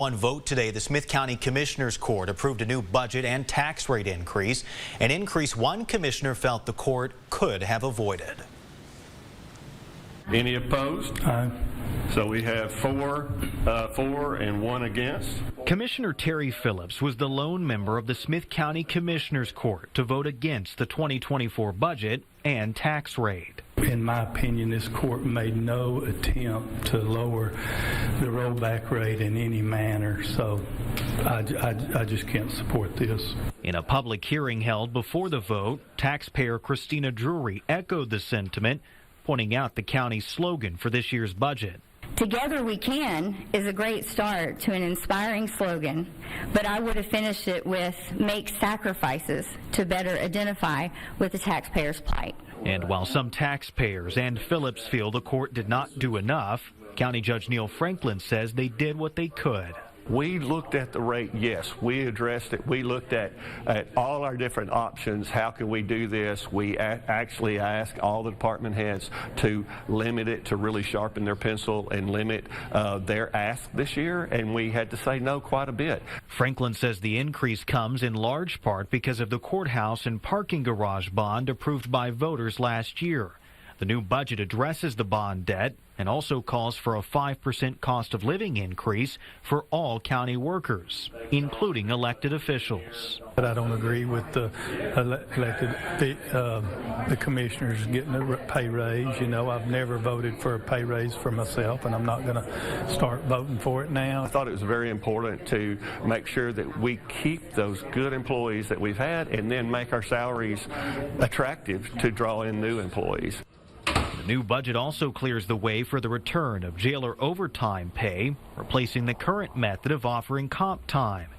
One vote today, the Smith County Commissioners Court approved a new budget and tax rate increase, an increase one commissioner felt the court could have avoided. Any opposed? Aye. So we have four for and one against. Commissioner Terry Phillips was the lone member of the Smith County Commissioners Court to vote against the 2024 budget and tax rate. In my opinion, this court made no attempt to lower the rollback rate in any manner, so I just can't support this. In a public hearing held before the vote, taxpayer Christina Drury echoed the sentiment, pointing out the county's slogan for this year's budget. Together We Can is a great start to an inspiring slogan, but I would have finished it with make sacrifices to better identify with the taxpayer's plight. And while some taxpayers and Phillips feel the court did not do enough, County Judge Neil Franklin says they did what they could. We looked at the rate, yes, we addressed it. We looked at all our different options. How can we do this? We actually asked all the department heads to limit it, to really sharpen their pencil and limit their ask this year, and we had to say no quite a bit. Franklin says the increase comes in large part because of the courthouse and parking garage bond approved by voters last year. The new budget addresses the bond debt and also calls for a 5% cost of living increase for all county workers, including elected officials. But I don't agree with the commissioners getting a pay raise. You know, I've never voted for a pay raise for myself, and I'm not going to start voting for it now. I thought it was very important to make sure that we keep those good employees that we've had and then make our salaries attractive to draw in new employees. The new budget also clears the way for the return of jailer overtime pay, replacing the current method of offering comp time,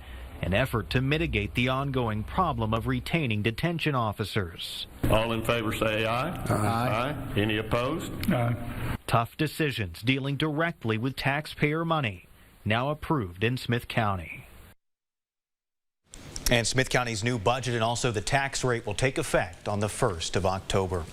an effort to mitigate the ongoing problem of retaining detention officers. All in favor say aye. Aye. Any opposed? Aye. Tough decisions dealing directly with taxpayer money, now approved in Smith County. And Smith County's new budget and also the tax rate will take effect on the 1st of October.